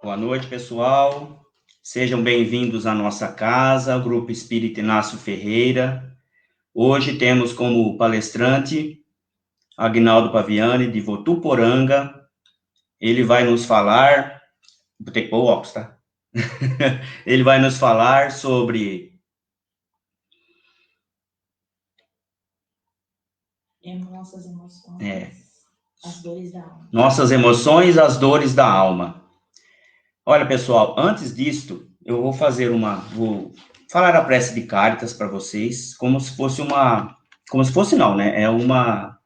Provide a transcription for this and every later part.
Boa noite, pessoal. Sejam bem-vindos à nossa casa, Grupo Espírita Inácio Ferreira. Hoje temos como palestrante Agnaldo Paviani, de Votuporanga. Ele vai nos falar... Vou ter que pôr o óculos, tá? Ele vai nos falar sobre... Nossas emoções, as dores da alma. Nossas emoções, as dores da alma. Olha, pessoal, antes disto, eu vou falar a prece de Cáritas para vocês, como se fosse não, né? É uma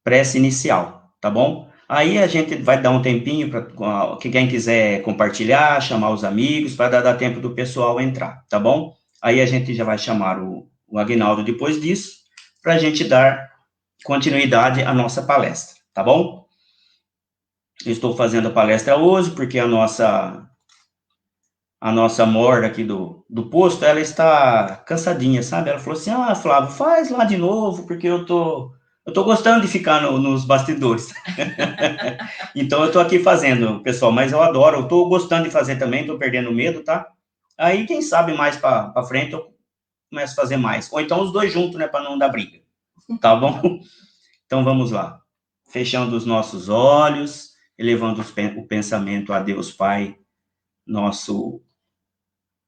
prece inicial, tá bom? Aí a gente vai dar um tempinho para quem quiser compartilhar, chamar os amigos, para dar tempo do pessoal entrar, tá bom? Aí a gente já vai chamar o Agnaldo depois disso, para a gente dar continuidade à nossa palestra, tá bom? Eu estou fazendo a palestra hoje porque a nossa morda aqui do posto, ela está cansadinha, sabe? Ela falou assim, Flávio, faz lá de novo, porque eu tô gostando de ficar nos bastidores. Então, eu tô aqui fazendo, pessoal, mas eu adoro, eu tô gostando de fazer também, tô perdendo medo, tá? Aí, quem sabe, mais pra frente, eu começo a fazer mais. Ou então, os dois juntos, né, pra não dar briga. Tá bom? Então, vamos lá. Fechando os nossos olhos, elevando o pensamento a Deus Pai, nosso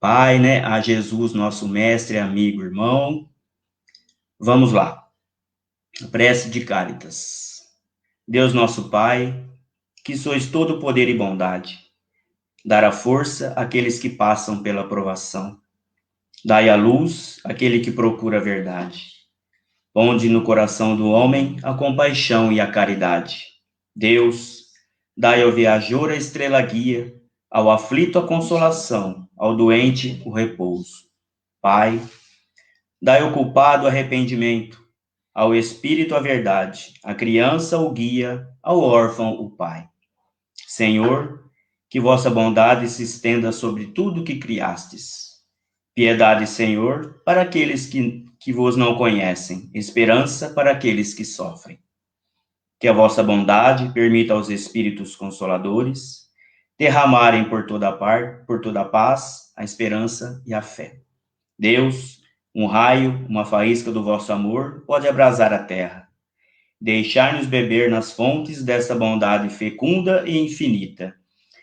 Pai, né, a Jesus, nosso mestre, amigo, irmão. Vamos lá. Prece de Cáritas. Deus nosso Pai, que sois todo poder e bondade, dar a força àqueles que passam pela provação. Dai a luz àquele que procura a verdade. Ponde no coração do homem a compaixão e a caridade. Deus, dai ao viajor a estrela guia, ao aflito a consolação, ao doente o repouso. Pai, dai ao culpado arrependimento, ao espírito a verdade, à criança o guia, ao órfão o pai. Senhor, que vossa bondade se estenda sobre tudo que criastes. Piedade, Senhor, para aqueles que vos não conhecem, esperança para aqueles que sofrem. Que a vossa bondade permita aos espíritos consoladores derramarem por toda a paz, a esperança e a fé. Deus, um raio, uma faísca do vosso amor pode abrasar a terra. Deixai-nos beber nas fontes dessa bondade fecunda e infinita,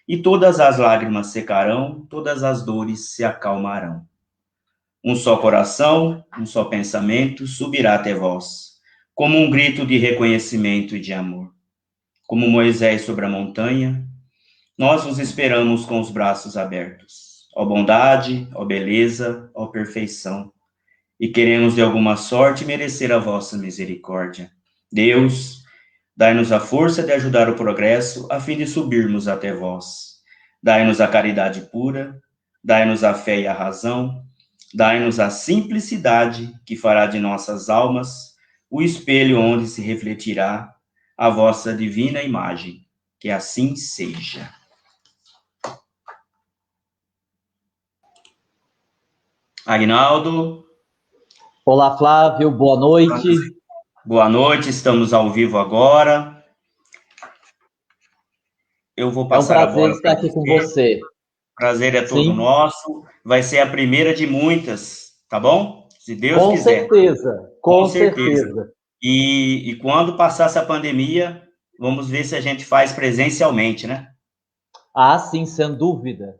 e todas as lágrimas secarão, todas as dores se acalmarão. Um só coração, um só pensamento subirá até vós, como um grito de reconhecimento e de amor. Como Moisés sobre a montanha, nós vos esperamos com os braços abertos. Ó bondade, ó beleza, ó perfeição. E queremos de alguma sorte merecer a vossa misericórdia. Deus, dai-nos a força de ajudar o progresso, a fim de subirmos até vós. Dai-nos a caridade pura, dai-nos a fé e a razão, dai-nos a simplicidade que fará de nossas almas o espelho onde se refletirá a vossa divina imagem. Que assim seja. Agnaldo. Olá, Flávio, boa noite. Boa noite, estamos ao vivo agora. Eu vou passar a bola para você. É um prazer estar aqui com você. Prazer é todo nosso. Vai ser a primeira de muitas, tá bom? Se Deus quiser. Com certeza. E quando passar essa pandemia, vamos ver se a gente faz presencialmente, né? Ah, sim, sem dúvida.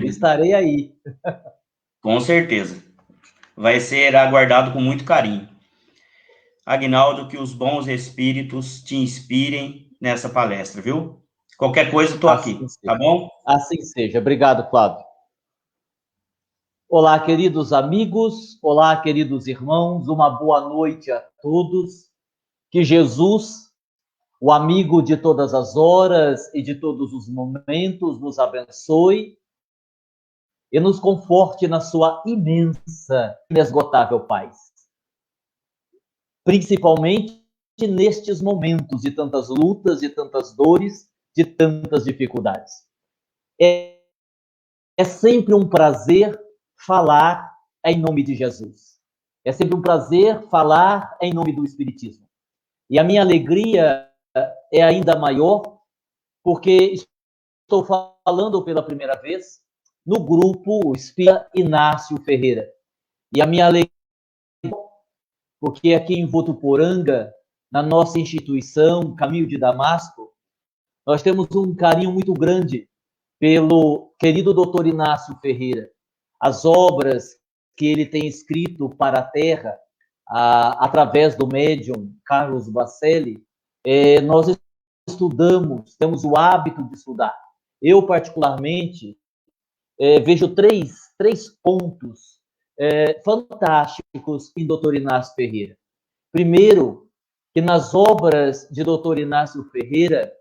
Estarei aí. Com certeza. Vai ser aguardado com muito carinho. Agnaldo, que os bons espíritos te inspirem nessa palestra, viu? Qualquer coisa, estou aqui, tá bom? Assim seja. Obrigado, Flávio. Olá, queridos amigos. Olá, queridos irmãos. Uma boa noite a todos. Que Jesus, o amigo de todas as horas e de todos os momentos, nos abençoe e nos conforte na sua imensa, inesgotável paz. Principalmente nestes momentos de tantas lutas, de tantas dores, de tantas dificuldades. É sempre um prazer falar em nome de Jesus. É sempre um prazer falar em nome do Espiritismo. E a minha alegria é ainda maior porque estou falando pela primeira vez no grupo Espírita Inácio Ferreira. E a minha alegria, porque aqui em Votuporanga, na nossa instituição, Caminho de Damasco, nós temos um carinho muito grande pelo querido doutor Inácio Ferreira. As obras que ele tem escrito para a Terra, através do médium Carlos Bacelli, nós estudamos, temos o hábito de estudar. Eu, particularmente, vejo três pontos fantásticos em doutor Inácio Ferreira. Primeiro, que nas obras de doutor Inácio Ferreira,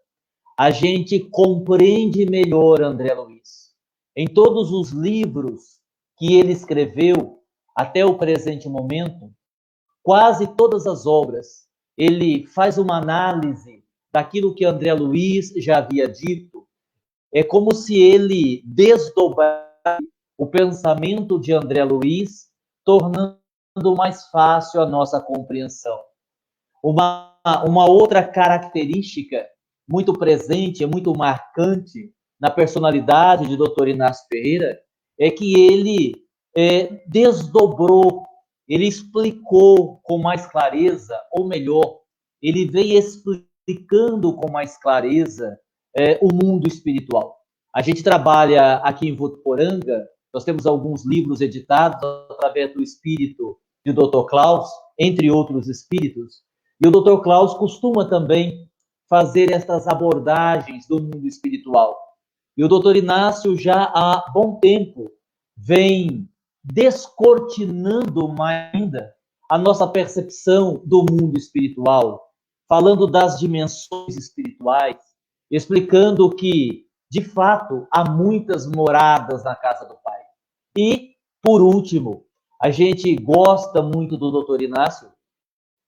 a gente compreende melhor André Luiz. Em todos os livros que ele escreveu até o presente momento, quase todas as obras, ele faz uma análise daquilo que André Luiz já havia dito. É como se ele desdobrasse o pensamento de André Luiz, tornando mais fácil a nossa compreensão. Uma outra característica muito presente, muito marcante na personalidade de Dr. Inácio Ferreira é que ele desdobrou, ele explicou com mais clareza, ou melhor, ele veio explicando com mais clareza o mundo espiritual. A gente trabalha aqui em Votuporanga, nós temos alguns livros editados através do espírito de Dr. Klaus, entre outros espíritos, e o Dr. Klaus costuma também fazer essas abordagens do mundo espiritual. E o Dr. Inácio já há bom tempo vem descortinando mais ainda a nossa percepção do mundo espiritual, falando das dimensões espirituais, explicando que, de fato, há muitas moradas na casa do Pai. E, por último, a gente gosta muito do Dr. Inácio,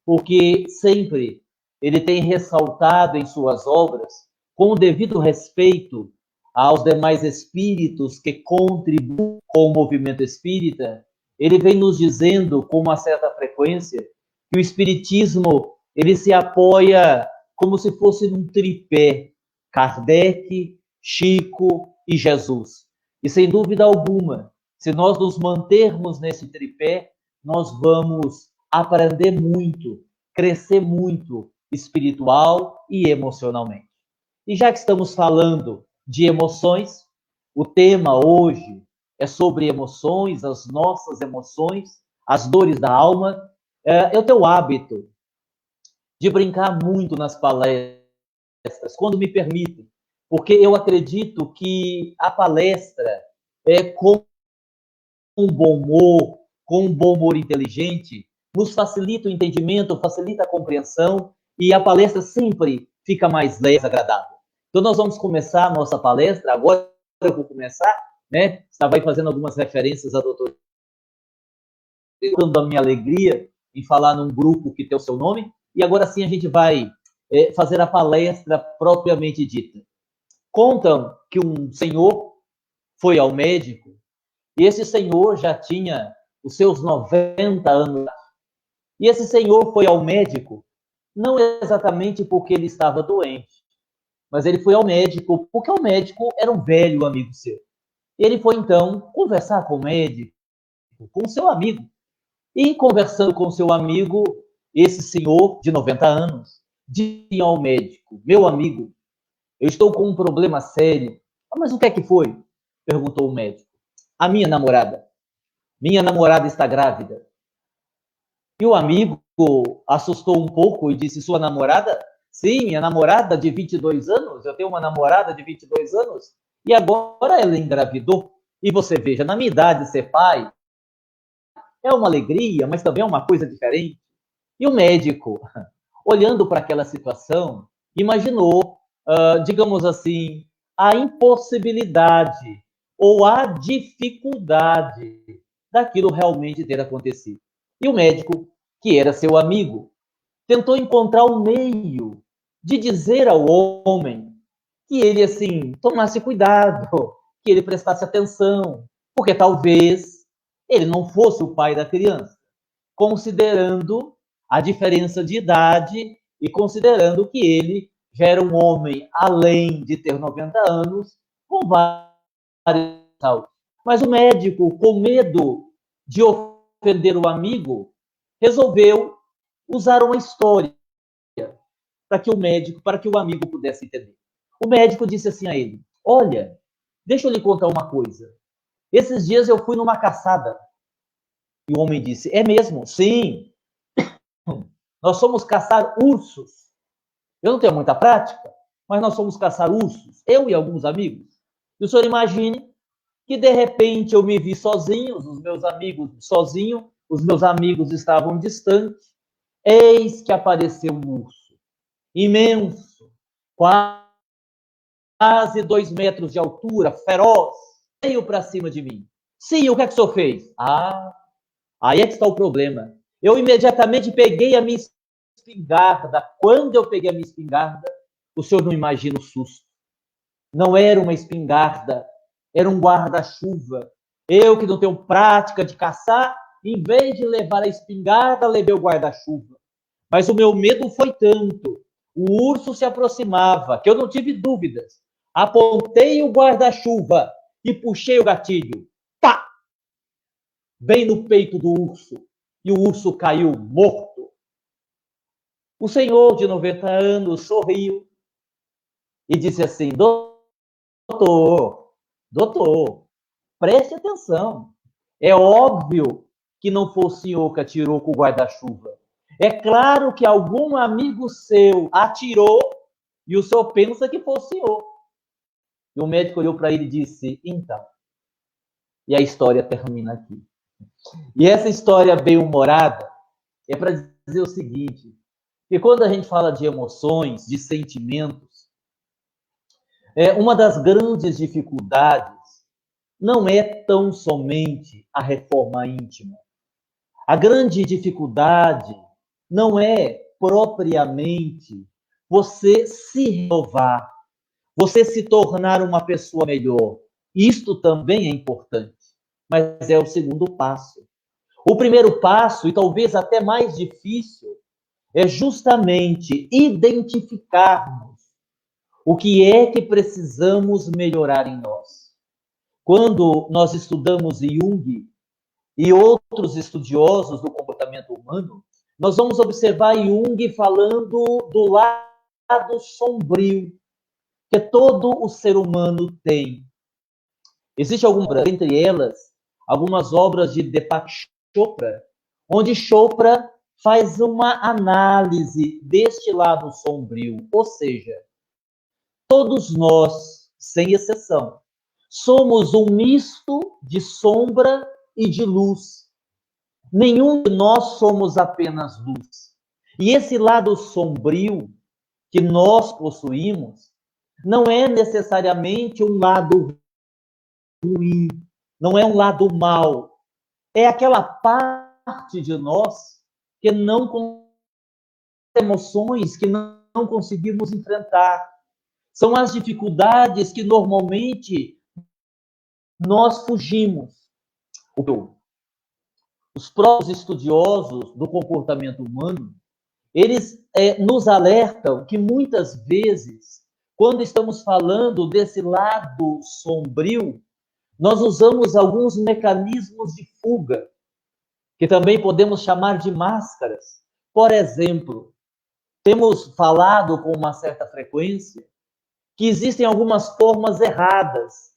porque sempre ele tem ressaltado em suas obras, com o devido respeito aos demais espíritos que contribuem com o movimento espírita, ele vem nos dizendo com uma certa frequência que o espiritismo ele se apoia como se fosse num tripé, Kardec, Chico e Jesus. E sem dúvida alguma, se nós nos mantermos nesse tripé, nós vamos aprender muito, crescer muito, espiritual e emocionalmente. E já que estamos falando de emoções, o tema hoje é sobre emoções, as nossas emoções, as dores da alma. Eu tenho o hábito de brincar muito nas palestras, quando me permitem, porque eu acredito que a palestra com um bom humor inteligente, nos facilita o entendimento, facilita a compreensão, e a palestra sempre fica mais leve e agradável. Então, nós vamos começar a nossa palestra. Agora eu vou começar, né? Estava aí fazendo algumas referências a doutor, dando a minha alegria em falar num grupo que tem o seu nome, e agora sim a gente vai fazer a palestra propriamente dita. Contam que um senhor foi ao médico, e esse senhor já tinha os seus 90 anos. E esse senhor foi ao médico, não exatamente porque ele estava doente, mas ele foi ao médico porque o médico era um velho amigo seu. E ele foi, então, conversar com o médico, com o seu amigo. E, conversando com o seu amigo, esse senhor de 90 anos disse ao médico: meu amigo, eu estou com um problema sério. Mas o que é que foi? Perguntou o médico. A minha namorada. Minha namorada está grávida. E o amigo assustou um pouco e disse: sua namorada? Sim, minha namorada de 22 anos. Eu tenho uma namorada de 22 anos e agora ela engravidou. E você veja, na minha idade, ser pai é uma alegria, mas também é uma coisa diferente. E o médico, olhando para aquela situação, imaginou, digamos assim, a impossibilidade ou a dificuldade daquilo realmente ter acontecido. E o médico, que era seu amigo, tentou encontrar um meio de dizer ao homem que ele, assim, tomasse cuidado, que ele prestasse atenção, porque talvez ele não fosse o pai da criança, considerando a diferença de idade e considerando que ele já era um homem, além de ter 90 anos, com várias saúde. Mas o médico, com medo de ofender o amigo, resolveu usar uma história para que o amigo pudesse entender. O médico disse assim a ele: olha, deixa eu lhe contar uma coisa. Esses dias eu fui numa caçada. E o homem disse: é mesmo? Sim. Nós fomos caçar ursos. Eu não tenho muita prática, mas nós fomos caçar ursos, eu e alguns amigos. E o senhor imagine que, de repente, eu me vi sozinho, os meus amigos estavam distantes. Eis que apareceu um urso, imenso, quase 2 metros de altura, feroz, veio para cima de mim. Sim, o que é que o senhor fez? Aí é que está o problema. Eu imediatamente peguei a minha espingarda. Quando eu peguei a minha espingarda, o senhor não imagina o susto. Não era uma espingarda, era um guarda-chuva. Eu, que não tenho prática de caçar, em vez de levar a espingarda, levei o guarda-chuva. Mas o meu medo foi tanto. O urso se aproximava, que eu não tive dúvidas. Apontei o guarda-chuva e puxei o gatilho. Pá! Bem no peito do urso. E o urso caiu morto. O senhor de 90 anos sorriu e disse assim: doutor, preste atenção. É óbvio que não foi o senhor que atirou com o guarda-chuva. É claro que algum amigo seu atirou e o senhor pensa que foi o senhor. E o médico olhou para ele e disse: então. E a história termina aqui. E essa história bem-humorada é para dizer o seguinte: que quando a gente fala de emoções, de sentimentos, uma das grandes dificuldades não é tão somente a reforma íntima. A grande dificuldade não é propriamente você se renovar, você se tornar uma pessoa melhor. Isto também é importante, mas é o segundo passo. O primeiro passo, e talvez até mais difícil, é justamente identificarmos o que é que precisamos melhorar em nós. Quando nós estudamos Jung e outros estudiosos do comportamento humano, nós vamos observar Jung falando do lado sombrio que todo o ser humano tem. Existe algumas, entre elas, algumas obras de Deepak Chopra, onde Chopra faz uma análise deste lado sombrio, ou seja, todos nós, sem exceção, somos um misto de sombra e de luz. Nenhum de nós somos apenas luz. E esse lado sombrio que nós possuímos não é necessariamente um lado ruim, não é um lado mau. É aquela parte de nós que não tem emoções que não conseguimos enfrentar. São as dificuldades que normalmente nós fugimos. Os próprios estudiosos do comportamento humano, eles nos alertam que muitas vezes, quando estamos falando desse lado sombrio, nós usamos alguns mecanismos de fuga, que também podemos chamar de máscaras. Por exemplo, temos falado com uma certa frequência que existem algumas formas erradas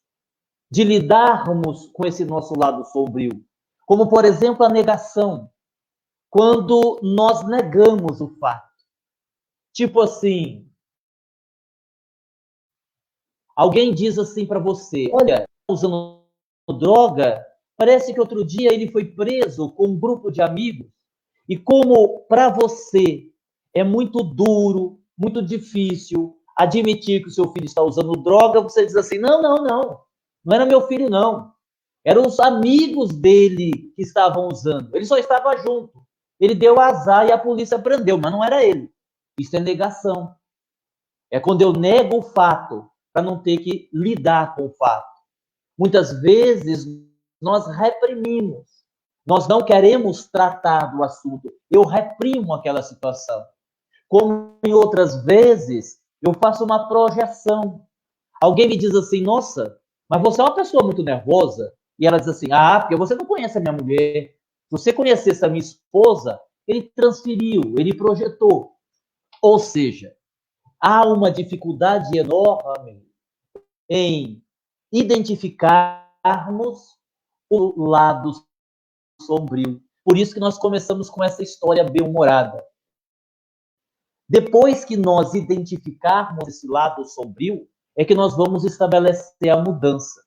de lidarmos com esse nosso lado sombrio, como, por exemplo, a negação, quando nós negamos o fato. Tipo assim, alguém diz assim para você: olha, usando droga, parece que outro dia ele foi preso com um grupo de amigos, e como para você é muito duro, muito difícil admitir que o seu filho está usando droga, você diz assim: não era meu filho, não. Eram os amigos dele que estavam usando. Ele só estava junto. Ele deu azar e a polícia prendeu, mas não era ele. Isso é negação. É quando eu nego o fato para não ter que lidar com o fato. Muitas vezes nós reprimimos. Nós não queremos tratar do assunto. Eu reprimo aquela situação. Como em outras vezes, eu faço uma projeção. Alguém me diz assim, nossa, mas você é uma pessoa muito nervosa. E ela diz assim, porque você não conhece a minha mulher. Se você conhecesse a minha esposa, ele transferiu, ele projetou. Ou seja, há uma dificuldade enorme em identificarmos o lado sombrio. Por isso que nós começamos com essa história bem-humorada. Depois que nós identificarmos esse lado sombrio, é que nós vamos estabelecer a mudança.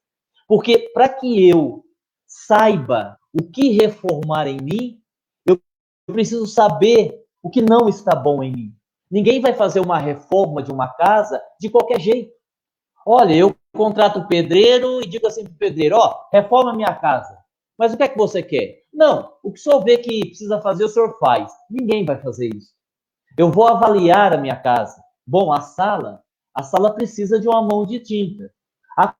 Porque para que eu saiba o que reformar em mim, eu preciso saber o que não está bom em mim. Ninguém vai fazer uma reforma de uma casa de qualquer jeito. Olha, eu contrato o pedreiro e digo assim para o pedreiro, reforma a minha casa. Mas o que é que você quer? Não, o que o senhor vê que precisa fazer, o senhor faz. Ninguém vai fazer isso. Eu vou avaliar a minha casa. Bom, a sala precisa de uma mão de tinta. A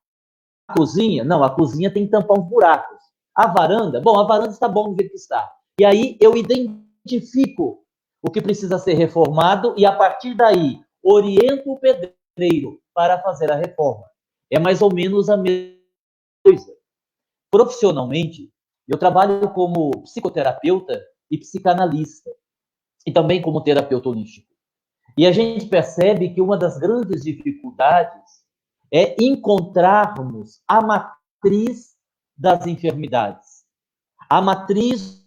cozinha, não, a cozinha tem que tampar uns buracos. A varanda, bom, a varanda está bom do jeito que está. E aí eu identifico o que precisa ser reformado e a partir daí oriento o pedreiro para fazer a reforma. É mais ou menos a mesma coisa. Profissionalmente, eu trabalho como psicoterapeuta e psicanalista e também como terapeuta holístico. E a gente percebe que uma das grandes dificuldades é encontrarmos a matriz das enfermidades, a matriz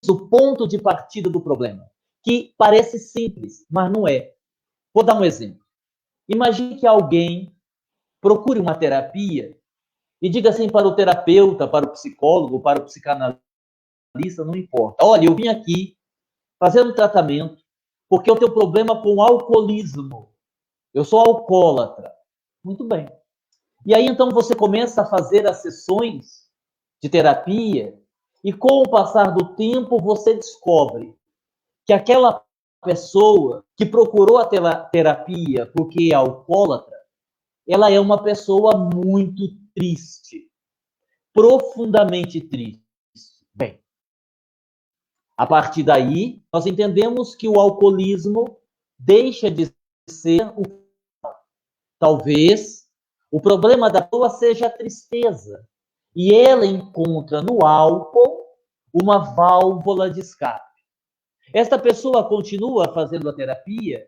do ponto de partida do problema, que parece simples, mas não é. Vou dar um exemplo. Imagine que alguém procure uma terapia e diga assim para o terapeuta, para o psicólogo, para o psicanalista, não importa. Olha, eu vim aqui fazer um tratamento porque eu tenho problema com alcoolismo. Eu sou alcoólatra. Muito bem. E aí, então, você começa a fazer as sessões de terapia e, com o passar do tempo, você descobre que aquela pessoa que procurou a terapia porque é alcoólatra, ela é uma pessoa muito triste, profundamente triste. Bem, a partir daí, nós entendemos que o alcoolismo deixa de ser talvez o problema da pessoa seja a tristeza. E ela encontra no álcool uma válvula de escape. Esta pessoa continua fazendo a terapia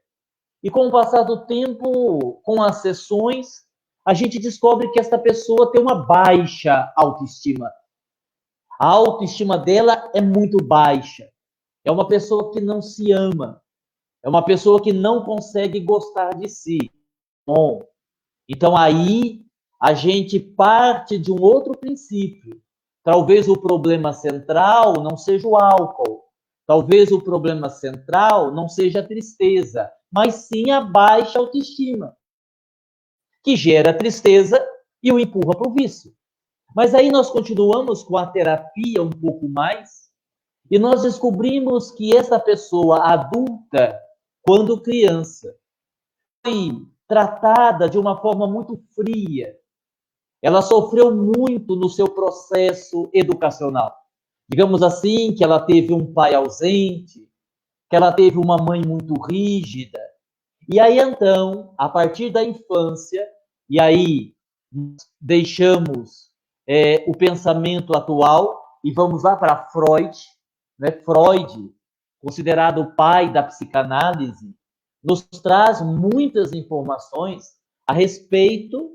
e, com o passar do tempo, com as sessões, a gente descobre que esta pessoa tem uma baixa autoestima. A autoestima dela é muito baixa. É uma pessoa que não se ama. É uma pessoa que não consegue gostar de si. Bom, então aí a gente parte de um outro princípio. Talvez o problema central não seja o álcool. Talvez o problema central não seja a tristeza, mas sim a baixa autoestima, que gera tristeza e o empurra para o vício. Mas aí nós continuamos com a terapia um pouco mais e nós descobrimos que essa pessoa adulta, quando criança, foi tratada de uma forma muito fria. Ela sofreu muito no seu processo educacional. Digamos assim, que ela teve um pai ausente, que ela teve uma mãe muito rígida. E aí, então, a partir da infância, e aí deixamos o pensamento atual e vamos lá para Freud, né? Freud, considerado o pai da psicanálise, nos traz muitas informações a respeito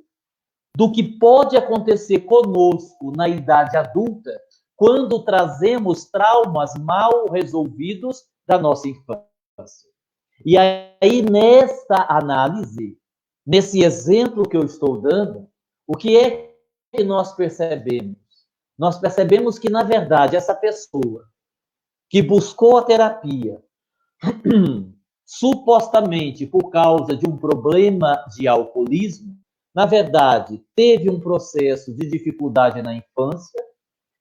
do que pode acontecer conosco na idade adulta quando trazemos traumas mal resolvidos da nossa infância. E aí, nesta análise, nesse exemplo que eu estou dando, o que é que nós percebemos? Nós percebemos que, na verdade, essa pessoa que buscou a terapia supostamente por causa de um problema de alcoolismo, na verdade, teve um processo de dificuldade na infância,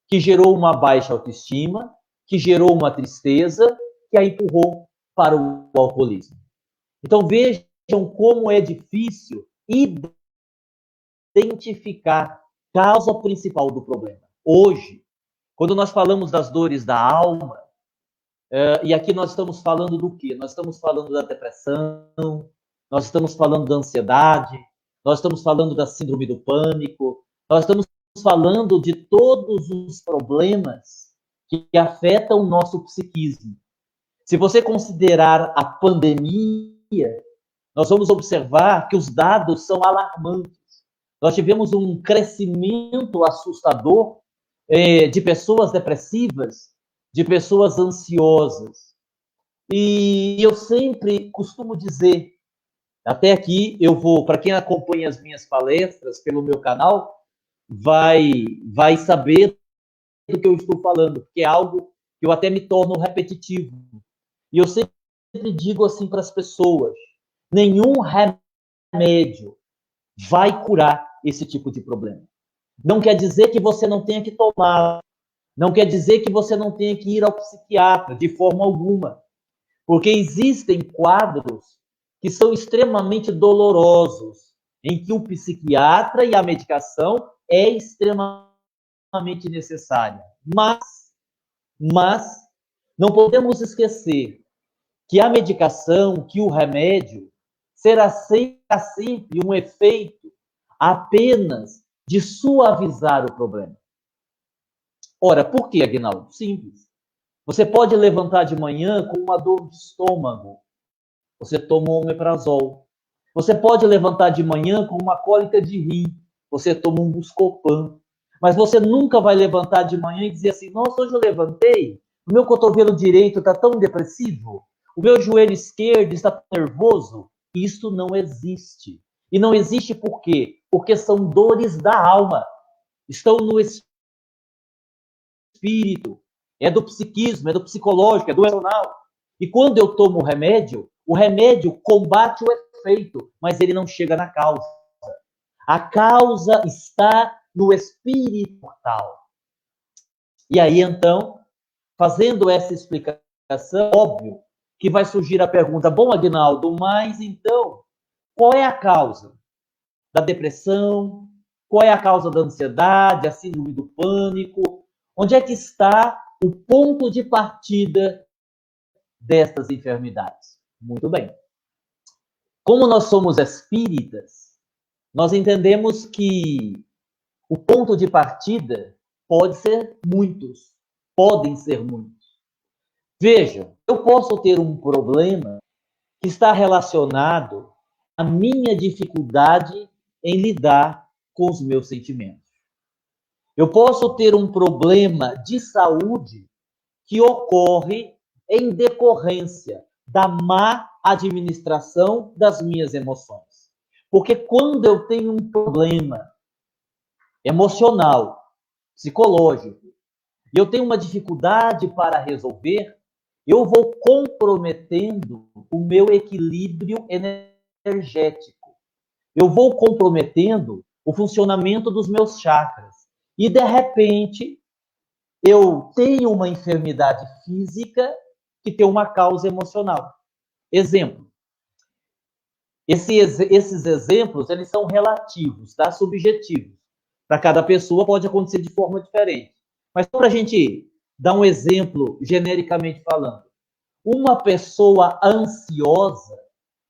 que gerou uma baixa autoestima, que gerou uma tristeza, que a empurrou para o alcoolismo. Então, vejam como é difícil identificar a causa principal do problema. Hoje, quando nós falamos das dores da alma, e aqui nós estamos falando do quê? Nós estamos falando da depressão, nós estamos falando da ansiedade, nós estamos falando da síndrome do pânico, nós estamos falando de todos os problemas que afetam o nosso psiquismo. Se você considerar a pandemia, nós vamos observar que os dados são alarmantes. Nós tivemos um crescimento assustador de pessoas depressivas, de pessoas ansiosas. E eu sempre costumo dizer, até aqui eu vou, para quem acompanha as minhas palestras pelo meu canal, vai saber do que eu estou falando, porque é algo que eu até me torno repetitivo. E eu sempre digo assim para as pessoas, nenhum remédio vai curar esse tipo de problema. Não quer dizer que você não tenha que tomar, não quer dizer que você não tenha que ir ao psiquiatra de forma alguma, porque existem quadros que são extremamente dolorosos, em que o psiquiatra e a medicação é extremamente necessária. Mas não podemos esquecer que a medicação, que o remédio, será sempre um efeito apenas de suavizar o problema. Ora, por que, Aguinaldo? Simples. Você pode levantar de manhã com uma dor de estômago. Você toma um omeprazol. Você pode levantar de manhã com uma cólica de rim. Você toma um Buscopan. Mas você nunca vai levantar de manhã e dizer assim, nossa, hoje eu levantei, o meu cotovelo direito está tão depressivo, o meu joelho esquerdo está tão nervoso. Isso não existe. E não existe por quê? Porque são dores da alma. Estão no espírito. É do psiquismo, é do psicológico, é do emocional. E quando eu tomo o remédio combate o efeito, mas ele não chega na causa. A causa está no espírito mortal. E aí, então, fazendo essa explicação, óbvio que vai surgir a pergunta, bom, Aguinaldo, mas então, qual é a causa da depressão? Qual é a causa da ansiedade, a síndrome do pânico? Onde é que está o ponto de partida destas enfermidades? Muito bem. Como nós somos espíritas, nós entendemos que o ponto de partida podem ser muitos. Veja, eu posso ter um problema que está relacionado à minha dificuldade em lidar com os meus sentimentos. Eu posso ter um problema de saúde que ocorre em decorrência da má administração das minhas emoções. Porque quando eu tenho um problema emocional, psicológico, e eu tenho uma dificuldade para resolver, eu vou comprometendo o meu equilíbrio energético. Eu vou comprometendo o funcionamento dos meus chakras. E, de repente, eu tenho uma enfermidade física que tem uma causa emocional. Exemplo. Esses exemplos, eles são relativos, tá? Subjetivos. Para cada pessoa pode acontecer de forma diferente. Mas para a gente dar um exemplo, genericamente falando, uma pessoa ansiosa,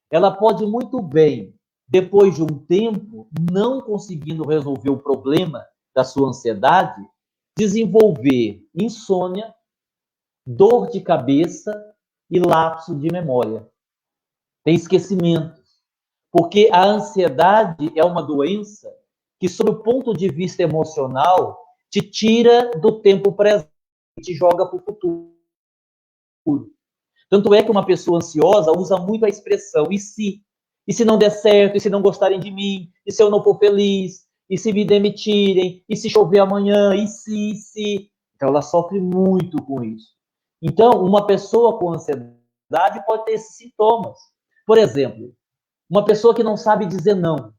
ela pode muito bem, depois de um tempo, não conseguindo resolver o problema da sua ansiedade, desenvolver insônia, dor de cabeça e lapso de memória. Tem esquecimento. Porque a ansiedade é uma doença que, sob o ponto de vista emocional, te tira do tempo presente e te joga para o futuro. Tanto é que uma pessoa ansiosa usa muito a expressão e se? E se não der certo? E se não gostarem de mim? E se eu não for feliz? E se me demitirem? E se chover amanhã? E se? Então ela sofre muito com isso. Então, uma pessoa com ansiedade pode ter esses sintomas. Por exemplo, uma pessoa que não sabe dizer não.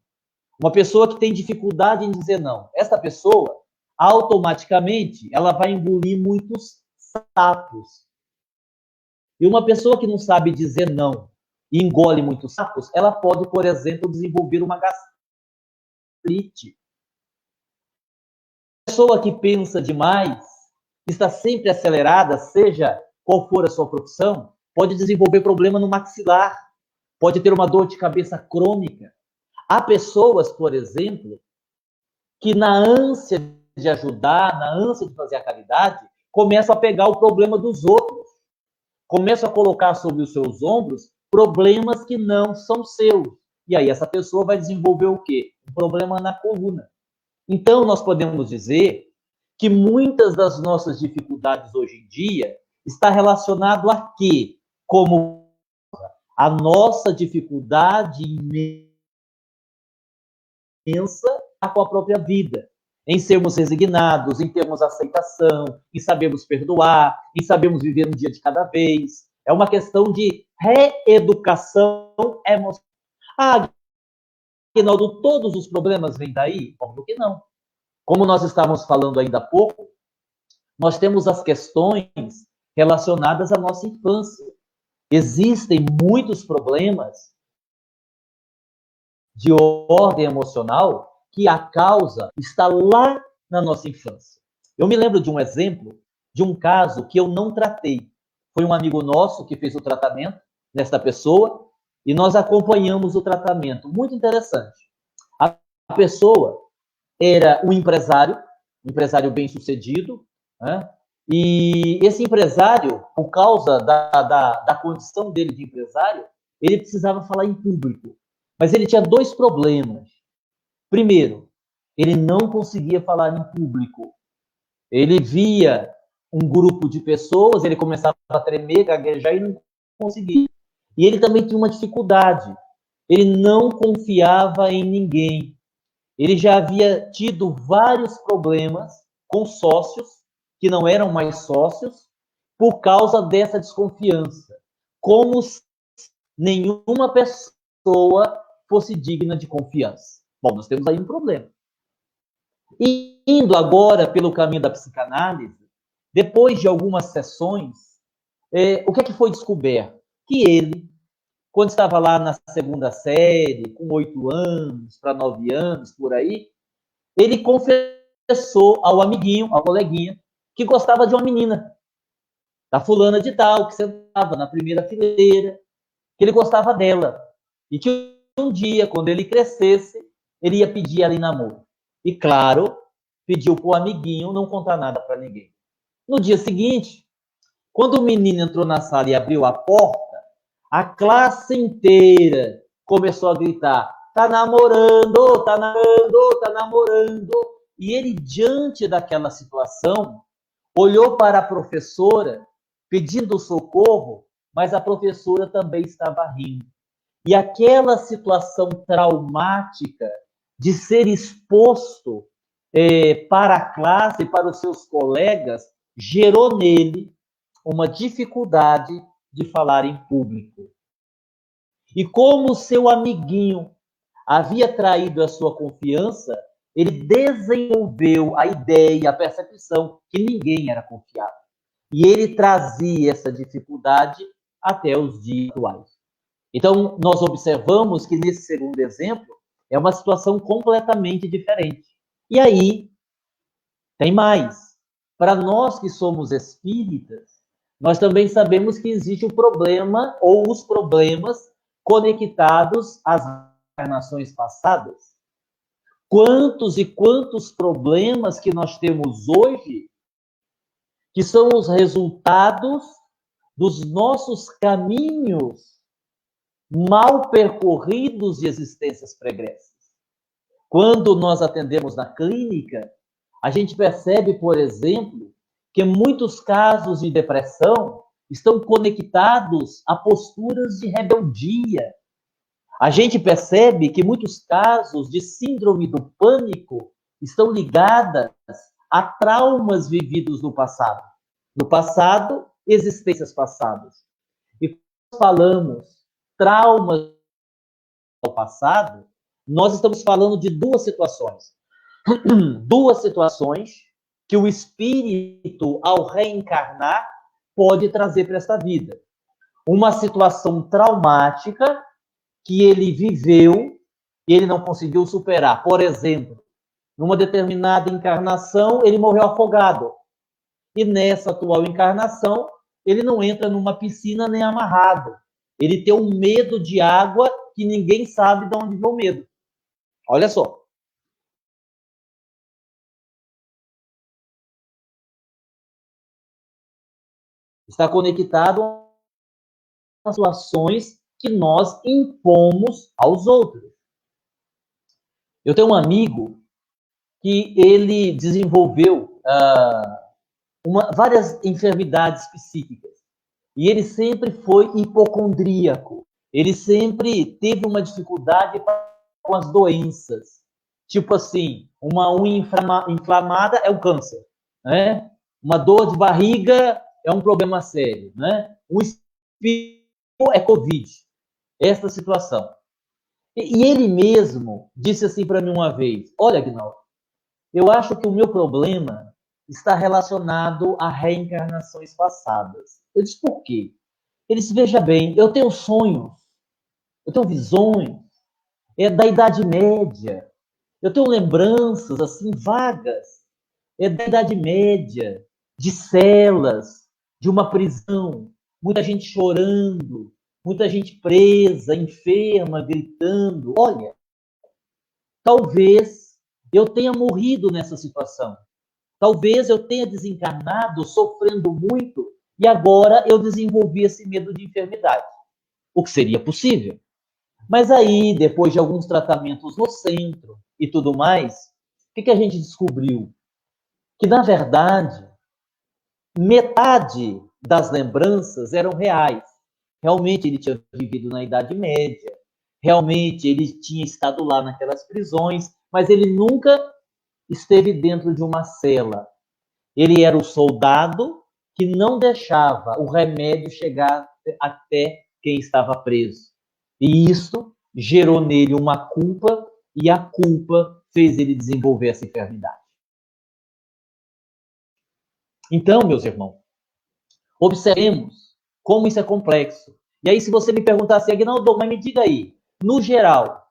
Uma pessoa que tem dificuldade em dizer não. Essa pessoa, automaticamente, ela vai engolir muitos sapos. E uma pessoa que não sabe dizer não e engole muitos sapos, ela pode, por exemplo, desenvolver uma gastrite. A pessoa que pensa demais, que está sempre acelerada, seja qual for a sua profissão, pode desenvolver problema no maxilar. pode ter uma dor de cabeça crônica. Há pessoas, por exemplo, que na ânsia de ajudar, na ânsia de fazer a caridade, começam a pegar o problema dos outros, começam a colocar sobre os seus ombros problemas que não são seus. E aí essa pessoa vai desenvolver o quê? Um problema na coluna. Então, nós podemos dizer que muitas das nossas dificuldades hoje em dia está relacionado a quê? Como a nossa dificuldade imensa com a própria vida, em sermos resignados, em termos aceitação, em sabermos perdoar, em sabermos viver um dia de cada vez. É uma questão de reeducação emocional. Ah, Aguinaldo, todos os problemas vêm daí? Óbvio que não. Como nós estávamos falando ainda há pouco, nós temos as questões relacionadas à nossa infância. Existem muitos problemas de ordem emocional que a causa está lá na nossa infância. Eu me lembro de um exemplo, de um caso que eu não tratei. Foi um amigo nosso que fez o tratamento nesta pessoa e nós acompanhamos o tratamento. Muito interessante. A pessoa era um empresário bem-sucedido, né? E esse empresário, por causa da condição dele de empresário, ele precisava falar em público. Mas ele tinha dois problemas. Primeiro, ele não conseguia falar em público. Ele via um grupo de pessoas, ele começava a tremer, gaguejar e não conseguia. E ele também tinha uma dificuldade. Ele não confiava em ninguém. Ele já havia tido vários problemas com sócios, que não eram mais sócios, por causa dessa desconfiança. Como se nenhuma pessoa fosse digna de confiança. Bom, nós temos aí um problema. E indo agora pelo caminho da psicanálise, depois de algumas sessões, o que é que foi descoberto? Que ele, quando estava lá na segunda série, com 8 anos para 9 anos, por aí, ele confessou ao amiguinho, ao coleguinha, que gostava de uma menina, da fulana de tal, que sentava na primeira fileira, que ele gostava dela. E que um dia, quando ele crescesse, ele ia pedir ela em namoro. E, claro, pediu para o amiguinho não contar nada para ninguém. No dia seguinte, quando o menino entrou na sala e abriu a porta, a classe inteira começou a gritar: tá namorando, tá namorando, tá namorando. E ele, diante daquela situação, olhou para a professora pedindo socorro, mas a professora também estava rindo. E aquela situação traumática de ser exposto para a classe, para os seus colegas, gerou nele uma dificuldade de falar em público. E como o seu amiguinho havia traído a sua confiança, ele desenvolveu a ideia, a percepção que ninguém era confiável. E ele trazia essa dificuldade até os dias atuais. Então, nós observamos que nesse segundo exemplo é uma situação completamente diferente. E aí, tem mais. Para nós que somos espíritas, nós também sabemos que existe o problema ou os problemas conectados às encarnações passadas. Quantos e quantos problemas que nós temos hoje que são os resultados dos nossos caminhos mal percorridos de existências pregressas. Quando nós atendemos na clínica, a gente percebe, por exemplo, que muitos casos de depressão estão conectados a posturas de rebeldia. A gente percebe que muitos casos de síndrome do pânico estão ligadas a traumas vividos no passado. No passado, existências passadas. E quando falamos traumas do passado, nós estamos falando de duas situações. Duas situações que o espírito, ao reencarnar, pode trazer para esta vida. Uma situação traumática que ele viveu e ele não conseguiu superar. Por exemplo, numa determinada encarnação, ele morreu afogado. E nessa atual encarnação, ele não entra numa piscina nem amarrado. ele tem um medo de água que ninguém sabe de onde vem o medo. Olha só. Está conectado às situações que nós impomos aos outros. Eu tenho um amigo que ele desenvolveu várias enfermidades psíquicas. E ele sempre foi hipocondríaco. Ele sempre teve uma dificuldade com as doenças. Tipo assim, uma unha inflamada é um câncer, né? Uma dor de barriga é um problema sério, né? Um espirro é Covid. Essa situação. E ele mesmo disse assim para mim uma vez: olha, Aguinaldo, eu acho que o meu problema está relacionado a reencarnações passadas. Eu disse, por quê? Ele disse, veja bem, eu tenho sonhos, eu tenho visões, da Idade Média, eu tenho lembranças, assim, vagas, da Idade Média, de celas, de uma prisão, muita gente chorando, muita gente presa, enferma, gritando. Olha, talvez eu tenha morrido nessa situação. Talvez eu tenha desencarnado sofrendo muito e agora eu desenvolvi esse medo de enfermidade. O que seria possível. Mas aí, depois de alguns tratamentos no centro e tudo mais, o que a gente descobriu? Que, na verdade, metade das lembranças eram reais. Realmente ele tinha vivido na Idade Média, realmente ele tinha estado lá naquelas prisões, mas ele nunca esteve dentro de uma cela. Ele era o soldado que não deixava o remédio chegar até quem estava preso. E isso gerou nele uma culpa, e a culpa fez ele desenvolver essa enfermidade. Então, meus irmãos, observemos como isso é complexo. E aí, se você me perguntar assim, Aguinaldo, mas me diga aí, no geral,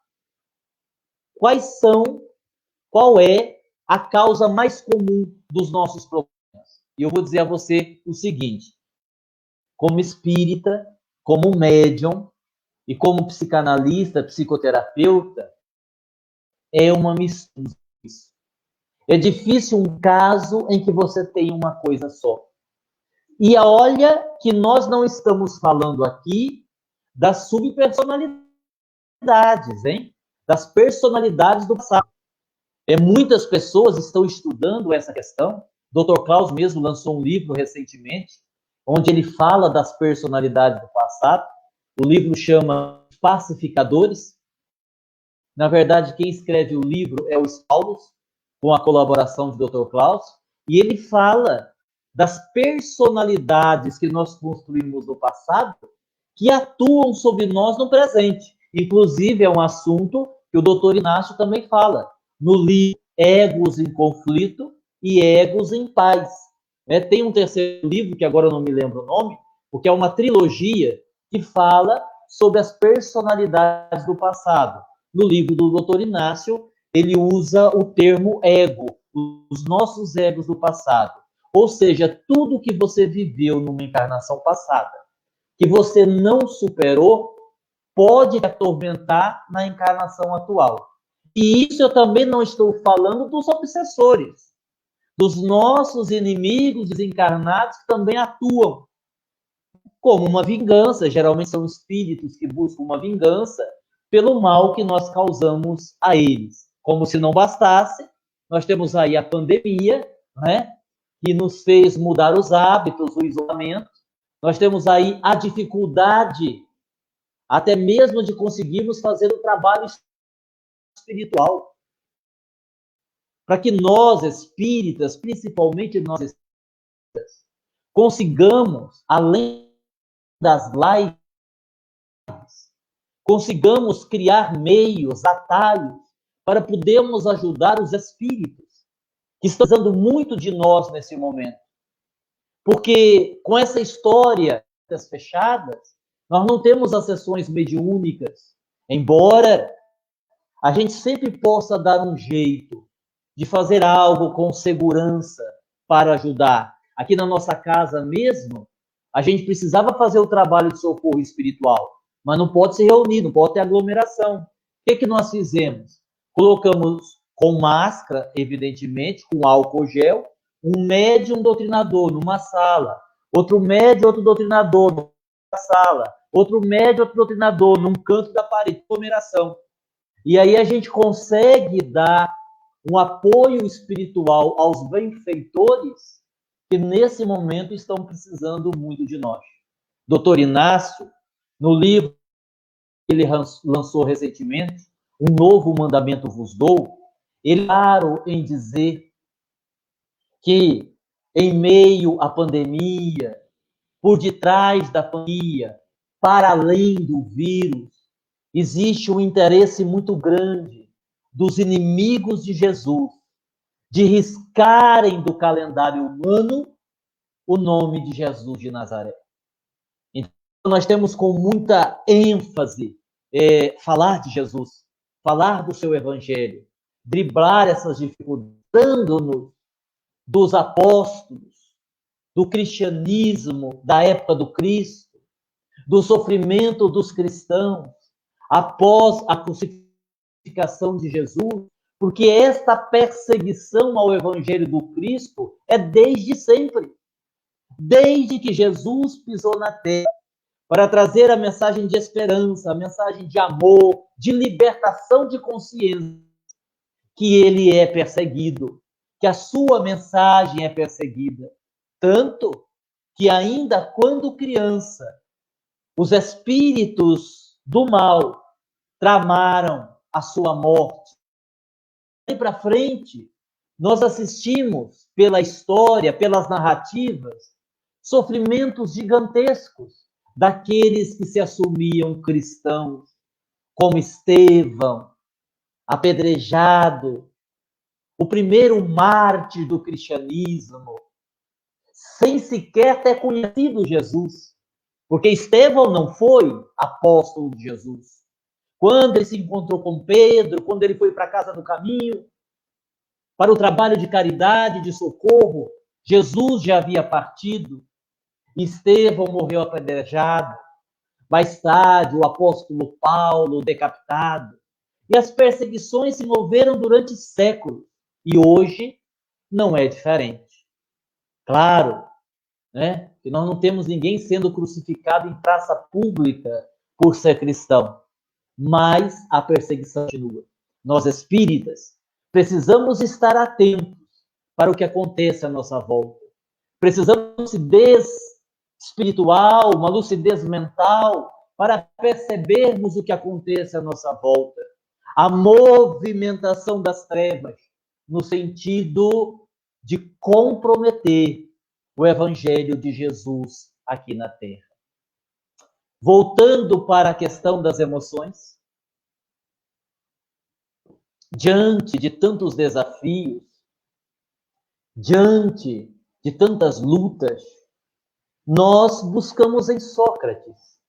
qual é a causa mais comum dos nossos problemas? E eu vou dizer a você o seguinte, como espírita, como médium e como psicanalista, psicoterapeuta, é uma mistura. É difícil um caso em que você tem uma coisa só. E olha que nós não estamos falando aqui das subpersonalidades, hein? Das personalidades do passado. Muitas pessoas estão estudando essa questão. Dr. Klaus mesmo lançou um livro recentemente, onde ele fala das personalidades do passado. O livro chama Pacificadores. Na verdade, quem escreve o livro é o Paulus, com a colaboração de Dr. Klaus, e ele fala das personalidades que nós construímos no passado, que atuam sobre nós no presente. Inclusive, é um assunto que o Dr. Inácio também fala, no livro Egos em Conflito e Egos em Paz. Tem um terceiro livro, que agora eu não me lembro o nome, porque é uma trilogia que fala sobre as personalidades do passado. No livro do Dr. Inácio, ele usa o termo ego, os nossos egos do passado. Ou seja, tudo que você viveu numa encarnação passada, que você não superou, pode te atormentar na encarnação atual. E isso eu também não estou falando dos obsessores, dos nossos inimigos desencarnados que também atuam como uma vingança. Geralmente são espíritos que buscam uma vingança pelo mal que nós causamos a eles. Como se não bastasse, nós temos aí a pandemia, né, que nos fez mudar os hábitos, o isolamento. Nós temos aí a dificuldade até mesmo de conseguirmos fazer o trabalho espiritual. Para que nós, espíritas, principalmente nós espíritas, consigamos, além das lives, consigamos criar meios, atalhos, para podermos ajudar os espíritos, que estão precisando muito de nós nesse momento. Porque com essa história das fechadas, nós não temos as sessões mediúnicas, embora a gente sempre possa dar um jeito de fazer algo com segurança para ajudar. Aqui na nossa casa mesmo, a gente precisava fazer o trabalho de socorro espiritual. mas não pode se reunir, não pode ter aglomeração. O que nós fizemos? Colocamos com máscara, evidentemente, com álcool gel, um médium e um doutrinador numa sala, outro médium e outro doutrinador numa sala, outro médium e outro doutrinador num canto da parede, aglomeração. E aí a gente consegue dar um apoio espiritual aos benfeitores que nesse momento estão precisando muito de nós. Doutor Inácio, no livro que ele lançou recentemente, Um Novo Mandamento Vos Dou, ele é claro em dizer que em meio à pandemia, por detrás da pandemia, para além do vírus, existe um interesse muito grande dos inimigos de Jesus de riscarem do calendário humano o nome de Jesus de Nazaré. Então, nós temos com muita ênfase falar de Jesus, falar do seu evangelho, driblar essas dificuldades, dando-nos dos apóstolos, do cristianismo da época do Cristo, do sofrimento dos cristãos após a crucificação de Jesus, porque esta perseguição ao evangelho do Cristo é desde sempre, desde que Jesus pisou na terra, para trazer a mensagem de esperança, a mensagem de amor, de libertação de consciência, que ele é perseguido, que a sua mensagem é perseguida. Tanto que ainda quando criança, os espíritos do mal tramaram a sua morte. E para frente, nós assistimos pela história, pelas narrativas, sofrimentos gigantescos daqueles que se assumiam cristãos, como Estevão, apedrejado, o primeiro mártir do cristianismo, sem sequer ter conhecido Jesus, porque Estevão não foi apóstolo de Jesus. Quando ele se encontrou com Pedro, quando ele foi para a casa do caminho, para o trabalho de caridade, de socorro, Jesus já havia partido, Estevão morreu apedrejado, mais tarde o apóstolo Paulo decapitado, e as perseguições se moveram durante séculos, e hoje não é diferente. Claro, né, que nós não temos ninguém sendo crucificado em praça pública por ser cristão, mas a perseguição continua. Nós espíritas precisamos estar atentos para o que acontece à nossa volta. Precisamos de lucidez espiritual, uma lucidez mental, para percebermos o que acontece à nossa volta. A movimentação das trevas, no sentido de comprometer o Evangelho de Jesus aqui na Terra. Voltando para a questão das emoções, diante de tantos desafios, diante de tantas lutas, nós buscamos em Sócrates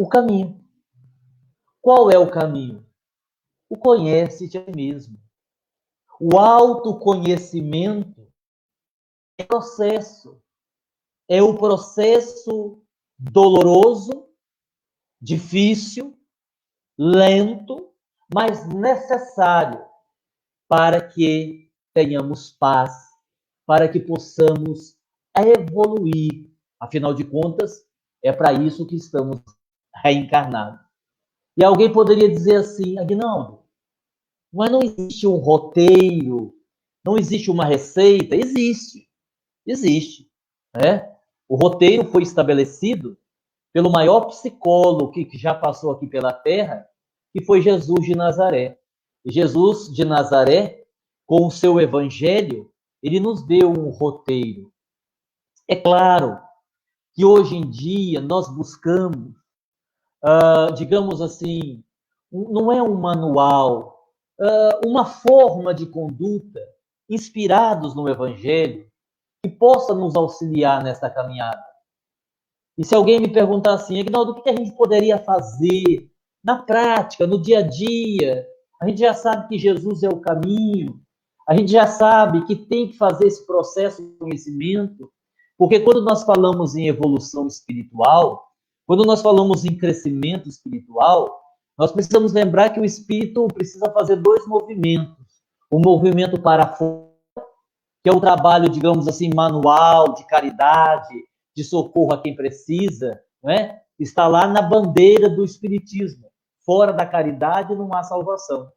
o caminho. Qual é o caminho? O conhece-te a ti mesmo. O autoconhecimento é processo. É o processo doloroso, difícil, lento, mas necessário para que tenhamos paz, para que possamos evoluir. Afinal de contas, é para isso que estamos reencarnados. E alguém poderia dizer assim, Aguinaldo, mas não existe um roteiro, não existe uma receita? Existe. Né? O roteiro foi estabelecido pelo maior psicólogo que já passou aqui pela Terra, que foi Jesus de Nazaré. E Jesus de Nazaré, com o seu evangelho, ele nos deu um roteiro. É claro que hoje em dia nós buscamos, digamos assim, não é um manual, uma forma de conduta inspirados no evangelho que possa nos auxiliar nessa caminhada. E se alguém me perguntar assim, Aguinaldo, o que a gente poderia fazer na prática, no dia a dia? A gente já sabe que Jesus é o caminho, a gente já sabe que tem que fazer esse processo de conhecimento, porque quando nós falamos em evolução espiritual, Quando nós falamos em crescimento espiritual, nós precisamos lembrar que o espírito precisa fazer dois movimentos. O movimento para fora, que é o trabalho, digamos assim, manual, de caridade, de socorro a quem precisa, não é? Está lá na bandeira do espiritismo. Fora da caridade não há salvação.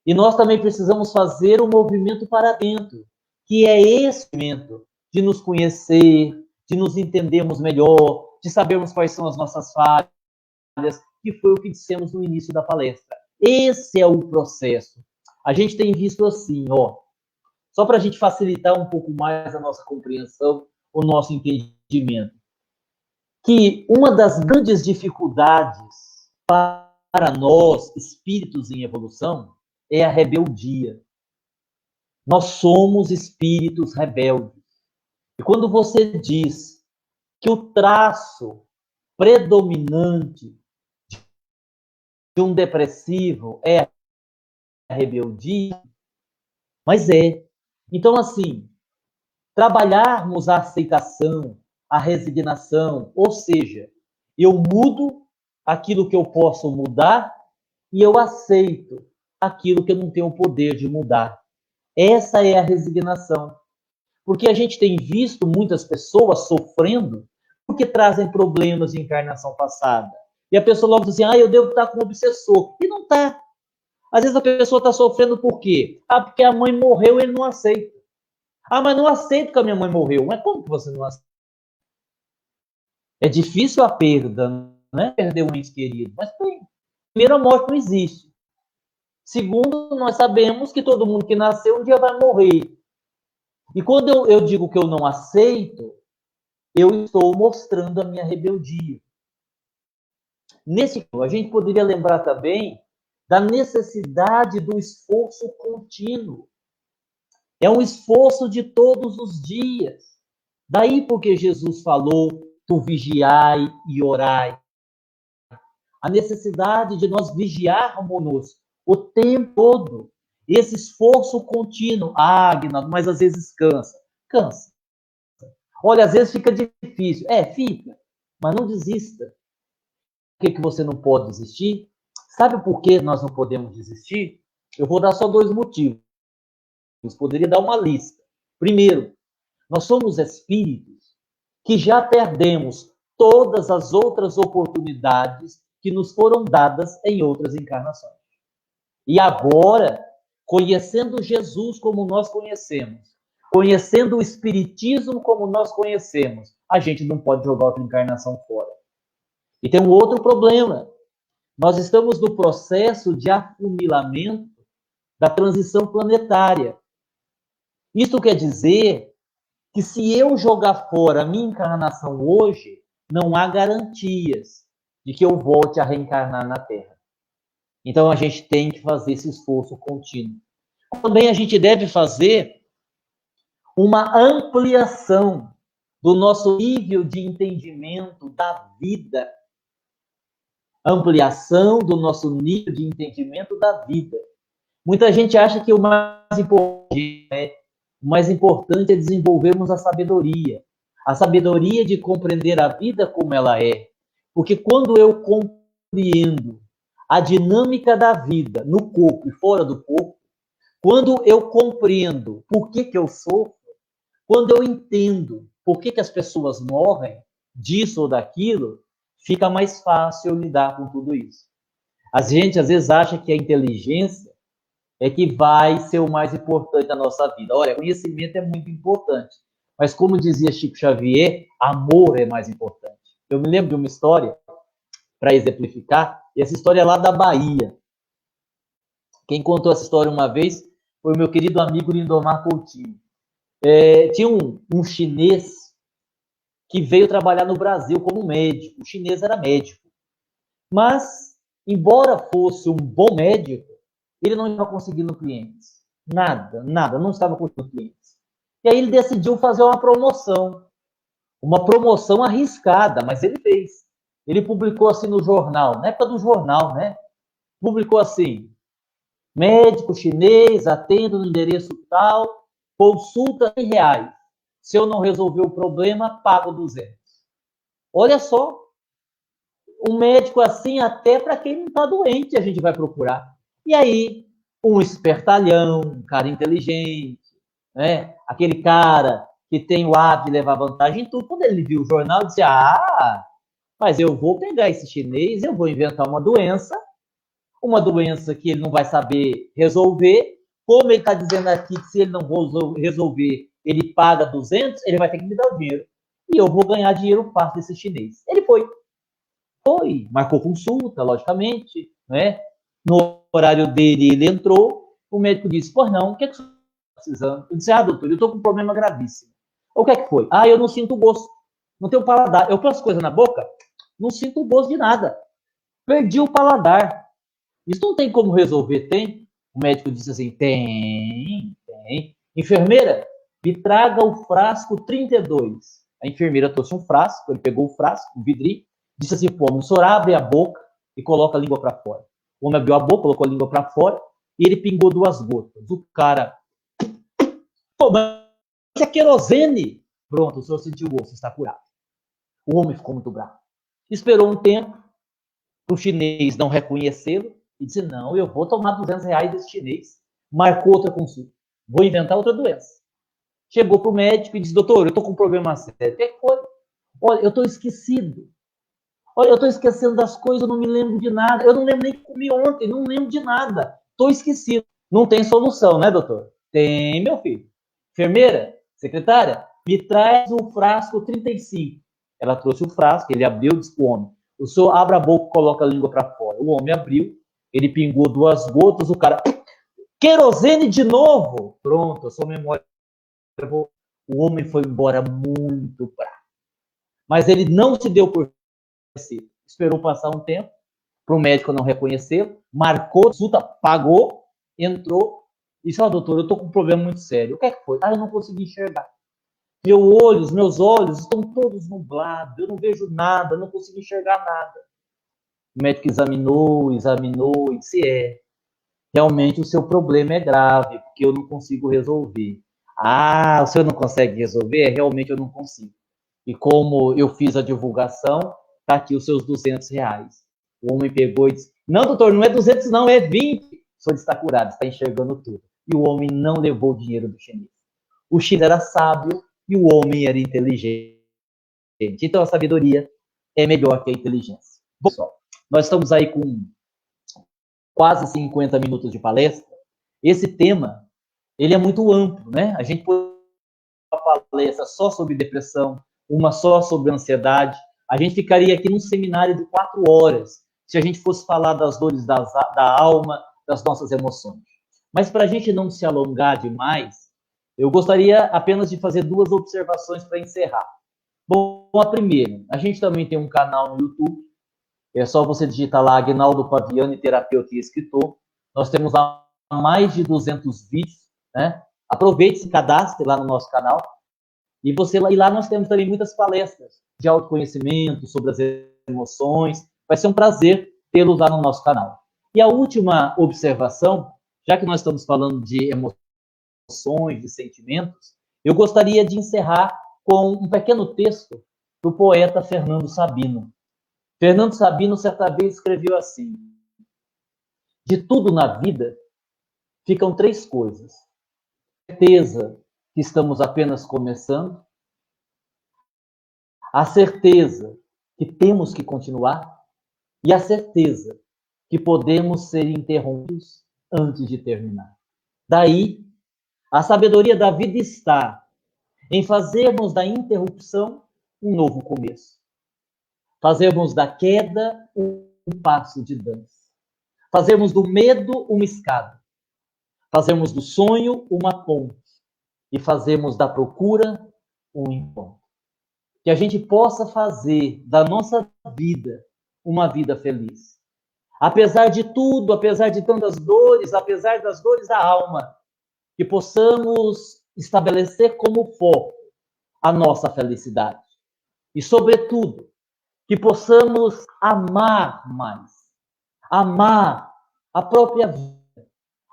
E nós também precisamos fazer um movimento para dentro, que é esse movimento de nos conhecer, de nos entendermos melhor, de sabermos quais são as nossas falhas, que foi o que dissemos no início da palestra. Esse é o processo. A gente tem visto assim, ó, só para a gente facilitar um pouco mais a nossa compreensão, o nosso entendimento, que uma das grandes dificuldades para nós, espíritos em evolução, é a rebeldia. Nós somos espíritos rebeldes. E quando você diz que o traço predominante de um depressivo é a rebeldia, mas é. Então, assim, trabalharmos a aceitação, a resignação, ou seja, eu mudo aquilo que eu posso mudar e eu aceito aquilo que eu não tenho o poder de mudar. Essa é a resignação. Porque a gente tem visto muitas pessoas sofrendo porque trazem problemas de encarnação passada. E a pessoa logo diz assim, eu devo estar com um obsessor. E não está. Às vezes a pessoa está sofrendo por quê? Porque a mãe morreu e ele não aceita. Mas não aceito que a minha mãe morreu. Mas como que você não aceita? É difícil a perda, né? Perder um ente querido. Mas primeiro, a morte não existe. Segundo, nós sabemos que todo mundo que nasceu um dia vai morrer. E quando eu digo que eu não aceito, eu estou mostrando a minha rebeldia. A gente poderia lembrar também da necessidade do esforço contínuo. É um esforço de todos os dias. Daí porque Jesus falou, tu vigiai e orai. A necessidade de nós vigiarmos o tempo todo. Esse esforço contínuo. Agnaldo, mas às vezes cansa. Cansa. Olha, às vezes fica difícil. Fica. Mas não desista. Por que você não pode desistir? Sabe por que nós não podemos desistir? Eu vou dar só 2 motivos. Poderia dar uma lista. Primeiro, nós somos espíritos que já perdemos todas as outras oportunidades que nos foram dadas em outras encarnações. E agora, conhecendo Jesus como nós conhecemos, conhecendo o Espiritismo como nós conhecemos, a gente não pode jogar outra encarnação fora. E tem um outro problema. Nós estamos no processo de afunilamento da transição planetária. Isso quer dizer que se eu jogar fora a minha encarnação hoje, não há garantias de que eu volte a reencarnar na Terra. Então a gente tem que fazer esse esforço contínuo. Também a gente deve fazer uma ampliação do nosso nível de entendimento da vida. Ampliação do nosso nível de entendimento da vida. Muita gente acha que o mais importante é desenvolvermos a sabedoria de compreender a vida como ela é. Porque quando eu compreendo a dinâmica da vida no corpo e fora do corpo, quando eu compreendo por que eu sofro, quando eu entendo por que as pessoas morrem disso ou daquilo, fica mais fácil eu lidar com tudo isso. A gente às vezes acha que a inteligência é que vai ser o mais importante da nossa vida. Olha, conhecimento é muito importante, mas como dizia Chico Xavier, amor é mais importante. Eu me lembro de uma história, para exemplificar, e essa história é lá da Bahia. Quem contou essa história uma vez foi o meu querido amigo Lindomar Coutinho. Tinha um chinês que veio trabalhar no Brasil como médico. O chinês era médico. Mas, embora fosse um bom médico, ele não estava conseguindo clientes. Nada, não estava conseguindo clientes. E aí ele decidiu fazer uma promoção arriscada, mas ele fez. Ele publicou assim no jornal, na época do jornal, né? Publicou assim, médico chinês, atendo no endereço tal, consulta R$100. Se eu não resolver o problema, pago 200. Olha só, Um médico assim, até para quem não está doente, a gente vai procurar. E aí, um espertalhão, um cara inteligente, né? Aquele cara que tem o hábito de levar vantagem em tudo. Quando ele viu o jornal, ele disse, mas eu vou pegar esse chinês, eu vou inventar uma doença que ele não vai saber resolver. Como ele está dizendo aqui que se ele não resolver, ele paga 200, ele vai ter que me dar o dinheiro. E eu vou ganhar dinheiro fácil desse chinês. Ele foi, marcou consulta, logicamente, né? No horário dele, ele entrou, o médico disse, pois não, o que é que você está precisando? Eu disse, doutor, eu estou com um problema gravíssimo. O que é que foi? Eu não sinto gosto, não tenho paladar. Eu passo coisa na boca, não sinto gosto de nada. Perdi o paladar. Isso não tem como resolver, tem? O médico disse assim, tem. Enfermeira, me traga o frasco 32. A enfermeira trouxe um frasco, ele pegou o frasco, um vidrinho, disse assim, o senhor abre a boca e coloca a língua para fora. O homem abriu a boca, colocou a língua para fora e ele pingou 2 gotas. O cara, mas é querosene. Pronto, o senhor sentiu o gosto, está curado. O homem ficou muito bravo. Esperou um tempo para o chinês não reconhecê-lo e disse, não, eu vou tomar R$200 desse chinês. Marcou outra consulta. Vou inventar outra doença. Chegou para o médico e disse, doutor, eu estou com um problema sério. O que foi? Olha, eu estou esquecido. Olha, eu estou esquecendo das coisas, eu não me lembro de nada. Eu não lembro nem que comi ontem, não lembro de nada. Estou esquecido. Não tem solução, né, doutor? Tem, meu filho. Enfermeira, secretária, me traz o frasco 35. Ela trouxe o frasco, ele abriu e disse para o homem, o senhor abre a boca e coloca a língua para fora. O homem abriu, ele pingou 2 gotas, o cara, querosene de novo. Pronto, a sua memória. O homem foi embora muito bravo. Mas ele não se deu por vencido. Esperou passar um tempo, para o médico não reconhecê-lo, marcou a consulta, pagou, entrou, e disse, doutor, eu estou com um problema muito sério. O que é que foi? Eu não consegui enxergar. Meus olhos estão todos nublados, eu não vejo nada, não consigo enxergar nada. O médico examinou e disse, realmente o seu problema é grave, porque eu não consigo resolver. O senhor não consegue resolver? Realmente eu não consigo. E como eu fiz a divulgação, está aqui os seus R$200. O homem pegou e disse, não, doutor, não é 200 não, é 20. O senhor está curado, está enxergando tudo. E o homem não levou o dinheiro do chinês. O chinês era sábio e o homem era inteligente. Então a sabedoria é melhor que a inteligência. Bom, pessoal, nós estamos aí com quase 50 minutos de palestra. Esse tema, ele é muito amplo, né? A gente pode uma palestra só sobre depressão, uma só sobre ansiedade. A gente ficaria aqui num seminário de 4 horas, se a gente fosse falar das dores da alma, das nossas emoções. Mas para a gente não se alongar demais, eu gostaria apenas de fazer 2 observações para encerrar. Bom, a primeira, a gente também tem um canal no YouTube, é só você digitar lá Aguinaldo Paviani, terapeuta e escritor. Nós temos lá mais de 200 vídeos, né? Aproveite, se cadastre lá no nosso canal. E lá nós temos também muitas palestras de autoconhecimento, sobre as emoções. Vai ser um prazer tê-los lá no nosso canal. E a última observação, já que nós estamos falando de emoções, de sentimentos, eu gostaria de encerrar com um pequeno texto do poeta Fernando Sabino. Fernando Sabino, certa vez, escreveu assim, de tudo na vida ficam 3 coisas. Certeza que estamos apenas começando, a certeza que temos que continuar e a certeza que podemos ser interrompidos antes de terminar. Daí, a sabedoria da vida está em fazermos da interrupção um novo começo. Fazermos da queda um passo de dança. Fazermos do medo uma escada. Fazermos do sonho uma ponte. E fazermos da procura um encontro. Que a gente possa fazer da nossa vida uma vida feliz. Apesar de tudo, apesar de tantas dores, apesar das dores da alma, que possamos estabelecer como foco a nossa felicidade. E, sobretudo, que possamos amar mais. Amar a própria vida.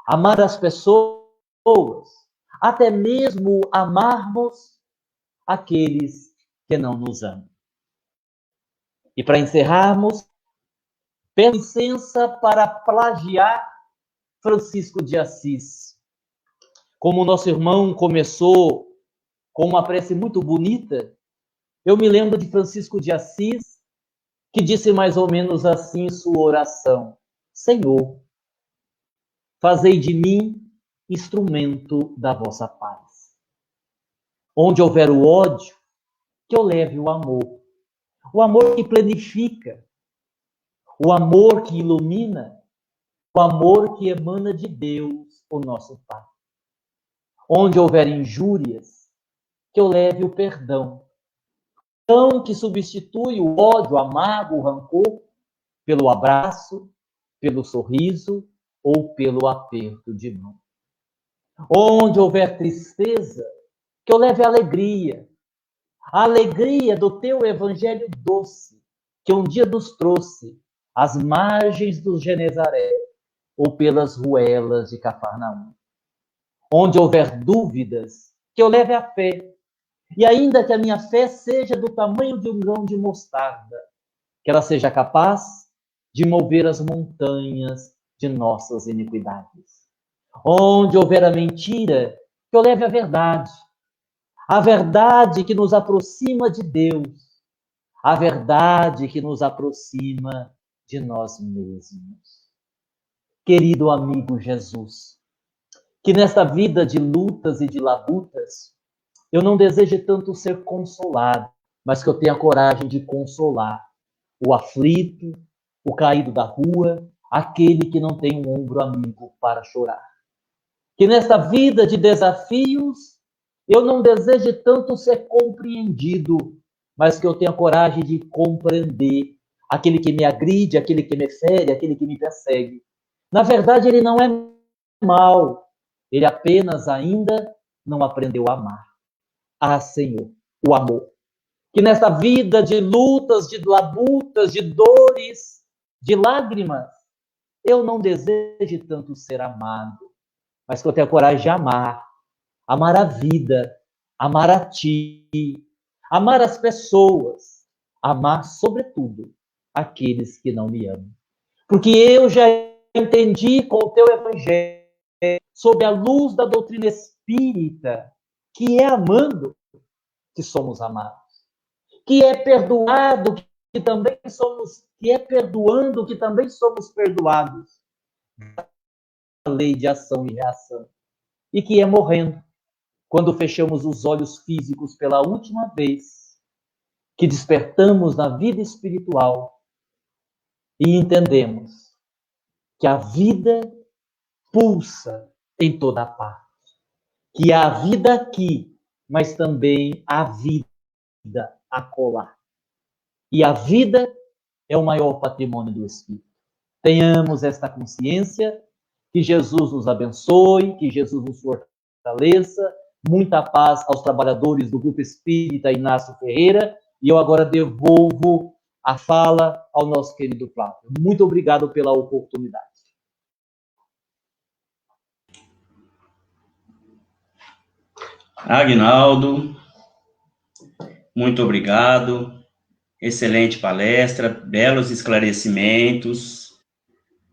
Amar as pessoas. Até mesmo amarmos aqueles que não nos amam. E para encerrarmos, Peço licença para plagiar Francisco de Assis. Como o nosso irmão começou com uma prece muito bonita, eu me lembro de Francisco de Assis, que disse mais ou menos assim em sua oração: Senhor, fazei de mim instrumento da vossa paz. Onde houver o ódio, que eu leve o amor que planifica, o amor que ilumina, o amor que emana de Deus, o nosso Pai. Onde houver injúrias, que eu leve o perdão que substitui o ódio, o amargo, o rancor, pelo abraço, pelo sorriso ou pelo aperto de mão. Onde houver tristeza, que eu leve a alegria do teu evangelho doce, que um dia nos trouxe às margens do Genezaré ou pelas ruelas de Cafarnaum. Onde houver dúvidas, que eu leve a fé, e ainda que a minha fé seja do tamanho de um grão de mostarda, que ela seja capaz de mover as montanhas de nossas iniquidades. Onde houver a mentira, que eu leve a verdade que nos aproxima de Deus, a verdade que nos aproxima de nós mesmos. Querido amigo Jesus, que nesta vida de lutas e de labutas, eu não desejo tanto ser consolado, mas que eu tenha coragem de consolar o aflito, o caído da rua, aquele que não tem um ombro amigo para chorar. Que nesta vida de desafios, eu não deseje tanto ser compreendido, mas que eu tenha coragem de compreender aquele que me agride, aquele que me fere, aquele que me persegue. Na verdade, ele não é mal, ele apenas ainda não aprendeu a amar. Ah, Senhor, o amor. Que nesta vida de lutas, de labutas, de dores, de lágrimas, eu não deseje tanto ser amado, mas que eu tenha coragem de amar a vida, amar a Ti, amar as pessoas, amar, sobretudo, aqueles que não me amam. Porque eu já entendi com o Teu Evangelho, sob a luz da doutrina espírita, que é amando que somos amados, que é perdoado que também somos, que é perdoando que também somos perdoados. A lei de ação e reação. E que é morrendo, quando fechamos os olhos físicos pela última vez, que despertamos na vida espiritual e entendemos que a vida pulsa em toda parte, que há vida aqui, mas também há vida acolá. E a vida é o maior patrimônio do Espírito. Tenhamos esta consciência, que Jesus nos abençoe, que Jesus nos fortaleça. Muita paz aos trabalhadores do Grupo Espírita Inácio Ferreira. E eu agora devolvo a fala ao nosso querido Flávio. Muito obrigado pela oportunidade. Aguinaldo, muito obrigado. Excelente palestra, belos esclarecimentos.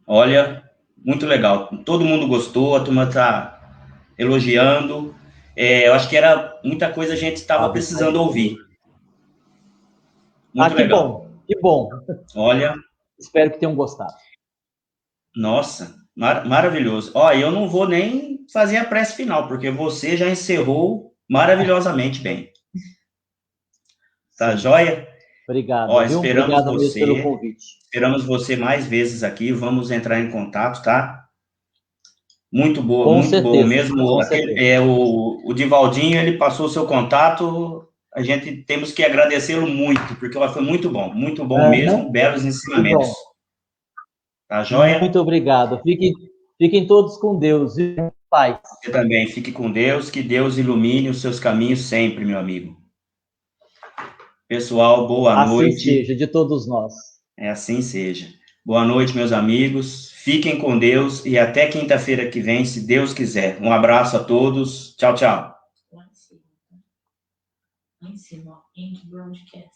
Olha, muito legal. Todo mundo gostou, a turma está elogiando. Eu acho que era muita coisa a gente estava precisando ouvir. Muito legal. Que bom. Olha. Espero que tenham gostado. Nossa, maravilhoso. Ó, eu não vou nem fazer a prece final, porque você já encerrou maravilhosamente bem. Tá joia? Obrigado. Ó, esperamos Obrigado você. Pelo convite. Esperamos você mais vezes aqui. Vamos entrar em contato, tá? Muito boa, com muito certeza, boa mesmo. Certeza. O Divaldinho, ele passou o seu contato. A gente temos que agradecê-lo muito, porque foi muito bom mesmo. Belos ensinamentos. Tá joia? Muito obrigado. Fiquem todos com Deus. Paz. Você também. Fique com Deus. Que Deus ilumine os seus caminhos sempre, meu amigo. Pessoal, boa noite. Assim seja, de todos nós. Assim seja. Boa noite, meus amigos. Fiquem com Deus e até quinta-feira que vem, se Deus quiser. Um abraço a todos. Tchau, tchau. Lá em cima, end broadcast.